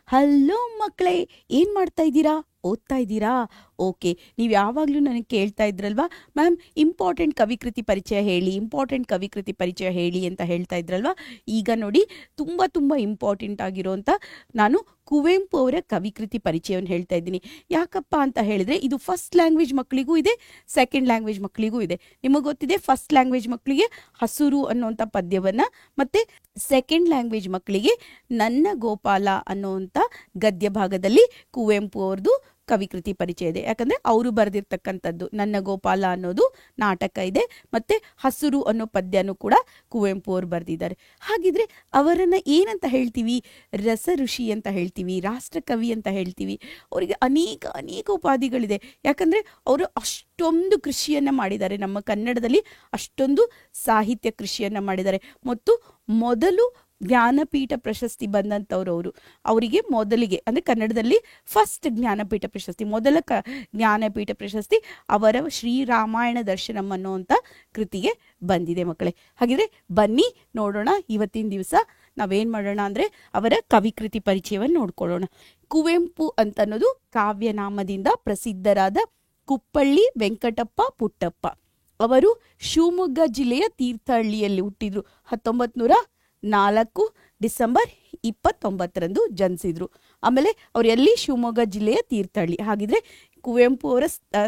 Hello ಮಕ್ಕಳೇ, ಏನು ಮಾಡ್ತಾ ಇದ್ದೀರಾ? ಓದ್ತಾ ಇದ್ದೀರಾ? ಓಕೆ. ನೀವು ಯಾವಾಗಲೂ ನನಗೆ ಕೇಳ್ತಾ ಇದ್ರಲ್ವಾ, ಮ್ಯಾಮ್ ಇಂಪಾರ್ಟೆಂಟ್ ಕವಿಕೃತಿ ಪರಿಚಯ ಹೇಳಿ, ಇಂಪಾರ್ಟೆಂಟ್ ಕವಿಕೃತಿ ಪರಿಚಯ ಹೇಳಿ ಅಂತ ಹೇಳ್ತಾ ಇದ್ರಲ್ವಾ. ಈಗ ನೋಡಿ, ತುಂಬ ತುಂಬ ಇಂಪಾರ್ಟೆಂಟ್ ಆಗಿರೋಂಥ ನಾನು ಕುವೆಂಪು ಅವರ ಕವಿಕೃತಿ ಪರಿಚಯವನ್ನು ಹೇಳ್ತಾ ಇದ್ದೀನಿ. ಯಾಕಪ್ಪ ಅಂತ ಹೇಳಿದ್ರೆ, ಇದು ಫಸ್ಟ್ ಲ್ಯಾಂಗ್ವೇಜ್ ಮಕ್ಕಳಿಗೂ ಇದೆ, ಸೆಕೆಂಡ್ ಲ್ಯಾಂಗ್ವೇಜ್ ಮಕ್ಕಳಿಗೂ ಇದೆ. ನಿಮಗೆ ಗೊತ್ತಿದೆ, ಫಸ್ಟ್ ಲ್ಯಾಂಗ್ವೇಜ್ ಮಕ್ಕಳಿಗೆ ಹಸುರು ಅನ್ನೋಂಥ ಪದ್ಯವನ್ನು, ಮತ್ತು ಸೆಕೆಂಡ್ ಲ್ಯಾಂಗ್ವೇಜ್ ಮಕ್ಕಳಿಗೆ ನನ್ನ ಗೋಪಾಲ ಅನ್ನೋಂಥ ಗದ್ಯ ಭಾಗದಲ್ಲಿ ಕುವೆಂಪು ಅವ್ರದ್ದು ಕವಿಕೃತಿ ಪರಿಚಯ ಇದೆ. ಯಾಕಂದರೆ ಅವರು ಬರೆದಿರ್ತಕ್ಕಂಥದ್ದು ನನ್ನ ಗೋಪಾಲ ಅನ್ನೋದು ನಾಟಕ ಇದೆ, ಮತ್ತು ಹಸುರು ಅನ್ನೋ ಪದ್ಯನೂ ಕೂಡ ಕುವೆಂಪು ಅವರು ಬರೆದಿದ್ದಾರೆ. ಹಾಗಿದ್ರೆ ಅವರನ್ನು ಏನಂತ ಹೇಳ್ತೀವಿ? ರಸ ಋಷಿ ಅಂತ ಹೇಳ್ತೀವಿ, ರಾಷ್ಟ್ರಕವಿ ಅಂತ ಹೇಳ್ತೀವಿ. ಅವರಿಗೆ ಅನೇಕ ಅನೇಕ ಉಪಾಧಿಗಳಿದೆ. ಯಾಕಂದರೆ ಅವರು ಅಷ್ಟೊಂದು ಕೃಷಿಯನ್ನು ಮಾಡಿದ್ದಾರೆ, ನಮ್ಮ ಕನ್ನಡದಲ್ಲಿ ಅಷ್ಟೊಂದು ಸಾಹಿತ್ಯ ಕೃಷಿಯನ್ನು ಮಾಡಿದ್ದಾರೆ. ಮತ್ತು ಮೊದಲು ಜ್ಞಾನಪೀಠ ಪ್ರಶಸ್ತಿ ಬಂದಂಥವ್ರು ಅವರು. ಅವರಿಗೆ ಮೊದಲಿಗೆ ಅಂದರೆ ಕನ್ನಡದಲ್ಲಿ ಫಸ್ಟ್ ಜ್ಞಾನಪೀಠ ಪ್ರಶಸ್ತಿ, ಮೊದಲ ಜ್ಞಾನಪೀಠ ಪ್ರಶಸ್ತಿ ಅವರ ಶ್ರೀರಾಮಾಯಣ ದರ್ಶನಂ ಅನ್ನುವಂಥ ಕೃತಿಗೆ ಬಂದಿದೆ ಮಕ್ಕಳೇ. ಹಾಗಿದ್ರೆ ಬನ್ನಿ ನೋಡೋಣ. ಇವತ್ತಿನ ದಿವಸ ನಾವೇನು ಮಾಡೋಣ ಅಂದರೆ ಅವರ ಕವಿಕೃತಿ ಪರಿಚಯವನ್ನು ನೋಡ್ಕೊಳ್ಳೋಣ. ಕುವೆಂಪು ಅಂತನ್ನೋದು ಕಾವ್ಯನಾಮದಿಂದ ಪ್ರಸಿದ್ಧರಾದ ಕುಪ್ಪಳ್ಳಿ ವೆಂಕಟಪ್ಪ ಪುಟ್ಟಪ್ಪ. ಅವರು ಶಿವಮೊಗ್ಗ ಜಿಲ್ಲೆಯ ತೀರ್ಥಹಳ್ಳಿಯಲ್ಲಿ ಹುಟ್ಟಿದ್ರು. 1904 ಡಿಸೆಂಬರ್ 29ರಂದು ಜನಿಸಿದ್ರು. ಆಮೇಲೆ ಅವ್ರು ಎಲ್ಲಿ? ಶಿವಮೊಗ್ಗ ಜಿಲ್ಲೆಯ ತೀರ್ಥಹಳ್ಳಿ. ಹಾಗಿದ್ರೆ ಕುವೆಂಪು ಅವರ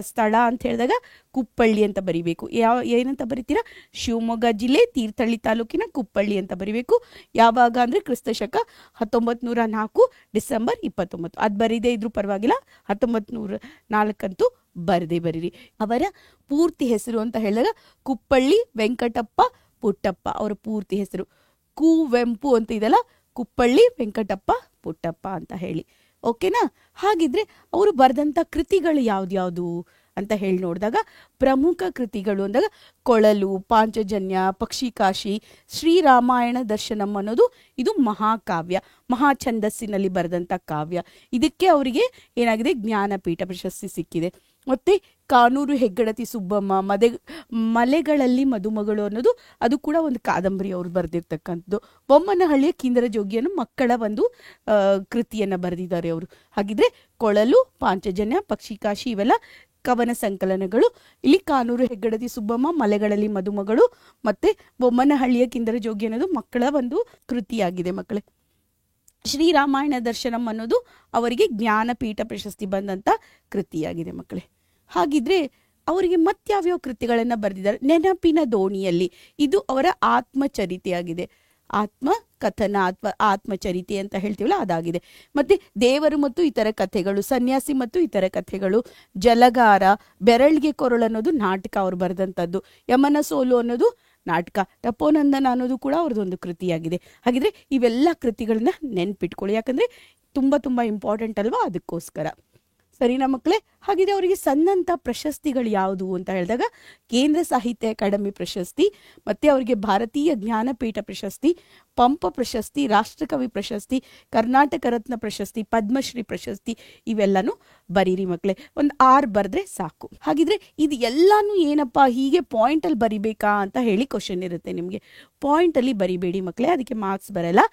ಸ್ಥಳ ಅಂತ ಹೇಳಿದಾಗ ಕುಪ್ಪಳ್ಳಿ ಅಂತ ಬರಿಬೇಕು. ಏನಂತ ಬರಿತೀರಾ? ಶಿವಮೊಗ್ಗ ಜಿಲ್ಲೆ ತೀರ್ಥಹಳ್ಳಿ ತಾಲೂಕಿನ ಕುಪ್ಪಳ್ಳಿ ಅಂತ ಬರಿಬೇಕು. ಯಾವಾಗ ಅಂದರೆ ಕ್ರಿಸ್ತಶಕ 1904 ಡಿಸೆಂಬರ್ 29. ಅದು ಬರೀದೇ ಇದ್ರೂ ಪರವಾಗಿಲ್ಲ, 1904 ಬರದೇ ಬರೀರಿ. ಅವರ ಪೂರ್ತಿ ಹೆಸರು ಅಂತ ಹೇಳಿದಾಗ ಕುಪ್ಪಳ್ಳಿ ವೆಂಕಟಪ್ಪ ಪುಟ್ಟಪ್ಪ. ಅವರ ಪೂರ್ತಿ ಹೆಸರು ಕುವೆಂಪು ಅಂತ ಇದೆಲ್ಲ, ಕುಪ್ಪಳ್ಳಿ ವೆಂಕಟಪ್ಪ ಪುಟ್ಟಪ್ಪ ಅಂತ ಹೇಳಿ. ಓಕೆನಾ? ಹಾಗಿದ್ರೆ ಅವರು ಬರೆದಂಥ ಕೃತಿಗಳು ಯಾವ್ದ್ಯಾವುದು ಅಂತ ಹೇಳಿ ನೋಡಿದಾಗ, ಪ್ರಮುಖ ಕೃತಿಗಳು ಅಂದಾಗ ಕೊಳಲು, ಪಾಂಚಜನ್ಯ, ಪಕ್ಷಿಕಾಶಿ, ಶ್ರೀರಾಮಾಯಣ ದರ್ಶನಂ ಅನ್ನೋದು ಇದು ಮಹಾಕಾವ್ಯ, ಮಹಾ ಛಂದಸ್ಸಿನಲ್ಲಿ ಬರೆದಂಥ ಕಾವ್ಯ. ಇದಕ್ಕೆ ಅವರಿಗೆ ಏನಾಗಿದೆ? ಜ್ಞಾನಪೀಠ ಪ್ರಶಸ್ತಿ ಸಿಕ್ಕಿದೆ. ಮತ್ತು ಕಾನೂರು ಹೆಗ್ಗಡತಿ ಸುಬ್ಬಮ್ಮ, ಮಲೆಗಳಲ್ಲಿ ಮದುಮಗಳು ಅನ್ನೋದು ಅದು ಕೂಡ ಒಂದು ಕಾದಂಬರಿ ಅವ್ರು ಬರೆದಿರ್ತಕ್ಕಂಥದ್ದು. ಬೊಮ್ಮನಹಳ್ಳಿಯ ಕಿಂದರ ಜೋಗಿಯನ್ನು ಮಕ್ಕಳ ಒಂದು ಕೃತಿಯನ್ನು ಬರೆದಿದ್ದಾರೆ ಅವರು. ಹಾಗಿದ್ರೆ ಕೊಳಲು, ಪಾಂಚಜನ್ಯ, ಪಕ್ಷಿಕಾಶಿ ಇವೆಲ್ಲ ಕವನ ಸಂಕಲನಗಳು. ಇಲ್ಲಿ ಕಾನೂರು ಹೆಗ್ಗಡತಿ ಸುಬ್ಬಮ್ಮ, ಮಲೆಗಳಲ್ಲಿ ಮದುಮಗಳು ಮತ್ತು ಬೊಮ್ಮನಹಳ್ಳಿಯ ಕಿಂದರ ಜೋಗಿ ಅನ್ನೋದು ಮಕ್ಕಳ ಒಂದು ಕೃತಿಯಾಗಿದೆ ಮಕ್ಕಳೇ. ಶ್ರೀರಾಮಾಯಣ ದರ್ಶನಂ ಅನ್ನೋದು ಅವರಿಗೆ ಜ್ಞಾನಪೀಠ ಪ್ರಶಸ್ತಿ ಬಂದಂಥ ಕೃತಿಯಾಗಿದೆ ಮಕ್ಕಳೇ. ಹಾಗಿದ್ರೆ ಅವರಿಗೆ ಮತ್ಯಾವ್ಯಾವ ಕೃತಿಗಳನ್ನು ಬರೆದಿದ್ದಾರೆ? ನೆನಪಿನ ದೋಣಿಯಲ್ಲಿ, ಇದು ಅವರ ಆತ್ಮಚರಿತೆಯಾಗಿದೆ. ಆತ್ಮಕಥನ, ಆತ್ಮಚರಿತೆ ಅಂತ ಹೇಳ್ತೀವಲ್ಲ, ಅದಾಗಿದೆ. ಮತ್ತು ದೇವರು ಮತ್ತು ಇತರ ಕಥೆಗಳು, ಸನ್ಯಾಸಿ ಮತ್ತು ಇತರ ಕಥೆಗಳು, ಜಲಗಾರ, ಬೆರಳಿಗೆ ಕೊರಳು ಅನ್ನೋದು ನಾಟಕ ಅವ್ರು ಬರೆದಂಥದ್ದು, ಯಮನ ಸೋಲು ಅನ್ನೋದು ನಾಟಕ, ತಪೋನಂದನ ಅನ್ನೋದು ಕೂಡ ಅವ್ರದ್ದೊಂದು ಕೃತಿಯಾಗಿದೆ. ಹಾಗಿದ್ರೆ ಇವೆಲ್ಲ ಕೃತಿಗಳನ್ನ ನೆನ್ಪಿಟ್ಕೊಳ್ಳಿ, ಯಾಕಂದರೆ ತುಂಬ ತುಂಬ ಇಂಪಾರ್ಟೆಂಟ್ ಅಲ್ವಾ, ಅದಕ್ಕೋಸ್ಕರ. ಸರಿನಾ ಮಕ್ಕಳೇ? ಹಾಗಿದ್ರೆ ಅವರಿಗೆ ಸಂದಂಥ ಪ್ರಶಸ್ತಿಗಳು ಯಾವುದು ಅಂತ ಹೇಳಿದಾಗ, ಕೇಂದ್ರ ಸಾಹಿತ್ಯ ಅಕಾಡೆಮಿ ಪ್ರಶಸ್ತಿ, ಮತ್ತು ಅವರಿಗೆ ಭಾರತೀಯ ಜ್ಞಾನಪೀಠ ಪ್ರಶಸ್ತಿ, ಪಂಪ ಪ್ರಶಸ್ತಿ, ರಾಷ್ಟ್ರಕವಿ ಪ್ರಶಸ್ತಿ, ಕರ್ನಾಟಕ ರತ್ನ ಪ್ರಶಸ್ತಿ, ಪದ್ಮಶ್ರೀ ಪ್ರಶಸ್ತಿ, ಇವೆಲ್ಲನೂ ಬರೀರಿ ಮಕ್ಕಳೇ. ಒಂದು 6 ಬರೆದ್ರೆ ಸಾಕು. ಹಾಗಿದ್ರೆ ಇದು ಎಲ್ಲಾನು ಏನಪ್ಪ ಹೀಗೆ ಪಾಯಿಂಟಲ್ಲಿ ಬರಿಬೇಕಾ ಅಂತ ಹೇಳಿ ಕ್ವಶನ್ ಇರುತ್ತೆ ನಿಮಗೆ. ಪಾಯಿಂಟಲ್ಲಿ ಬರಿಬೇಡಿ ಮಕ್ಕಳೇ, ಅದಕ್ಕೆ ಮಾರ್ಕ್ಸ್ ಬರಲ್ಲ.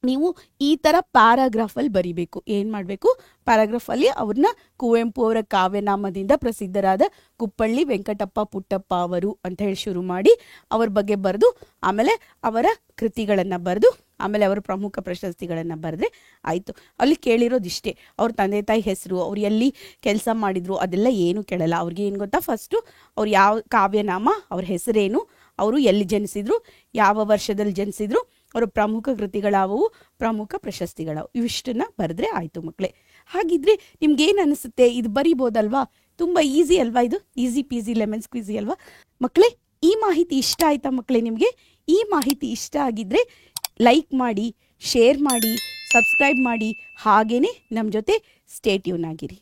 ನೀವು ಈ ಥರ ಪ್ಯಾರಾಗ್ರಾಫಲ್ಲಿ ಬರಿಬೇಕು. ಏನು ಮಾಡಬೇಕು? ಪ್ಯಾರಾಗ್ರಾಫಲ್ಲಿ ಅವ್ರನ್ನ ಕುವೆಂಪು ಅವರ ಕಾವ್ಯನಾಮದಿಂದ ಪ್ರಸಿದ್ಧರಾದ ಕುಪ್ಪಳ್ಳಿ ವೆಂಕಟಪ್ಪ ಪುಟ್ಟಪ್ಪ ಅವರು ಅಂತ ಹೇಳಿ ಶುರು ಮಾಡಿ ಅವ್ರ ಬಗ್ಗೆ ಬರೆದು, ಆಮೇಲೆ ಅವರ ಕೃತಿಗಳನ್ನು ಬರೆದು, ಆಮೇಲೆ ಅವರ ಪ್ರಮುಖ ಪ್ರಶಸ್ತಿಗಳನ್ನು ಬರೆದ್ರೆ ಆಯಿತು. ಅಲ್ಲಿ ಕೇಳಿರೋದಿಷ್ಟೇ, ಅವ್ರ ತಂದೆ ತಾಯಿ ಹೆಸರು, ಅವ್ರು ಎಲ್ಲಿ ಕೆಲಸ ಮಾಡಿದ್ರು ಅದೆಲ್ಲ ಏನು ಕೇಳಲ್ಲ. ಅವ್ರಿಗೆ ಏನು ಗೊತ್ತಾ? ಫಸ್ಟು ಅವ್ರು ಯಾವ ಕಾವ್ಯನಾಮ, ಅವ್ರ ಹೆಸರೇನು, ಅವರು ಎಲ್ಲಿ ಜನಿಸಿದ್ರು, ಯಾವ ವರ್ಷದಲ್ಲಿ ಜನಿಸಿದ್ರು, ಅವರ ಪ್ರಮುಖ ಕೃತಿಗಳಾವವು, ಪ್ರಮುಖ ಪ್ರಶಸ್ತಿಗಳಾವು, ಇವಿಷ್ಟನ್ನ ಬರೆದ್ರೆ ಆಯಿತು ಮಕ್ಕಳೇ. ಹಾಗಿದ್ರೆ ನಿಮ್ಗೇನು ಅನಿಸುತ್ತೆ? ಇದು ಬರಿಬೋದಲ್ವಾ? ತುಂಬ ಈಸಿ ಅಲ್ವಾ? ಇದು ಈಸಿ ಪೀಸಿ ಲೆಮನ್ ಸ್ಕ್ವೀಸಿ ಅಲ್ವಾ ಮಕ್ಕಳೇ? ಈ ಮಾಹಿತಿ ಇಷ್ಟ ಆಯ್ತಾ ಮಕ್ಕಳೇ ನಿಮಗೆ? ಈ ಮಾಹಿತಿ ಇಷ್ಟ ಆಗಿದ್ರೆ ಲೈಕ್ ಮಾಡಿ, ಶೇರ್ ಮಾಡಿ, ಸಬ್ಸ್ಕ್ರೈಬ್ ಮಾಡಿ, ಹಾಗೇನೆ ನಮ್ಮ ಜೊತೆ ಸ್ಟೇ ಟ್ಯೂನ್ ಆಗಿರಿ.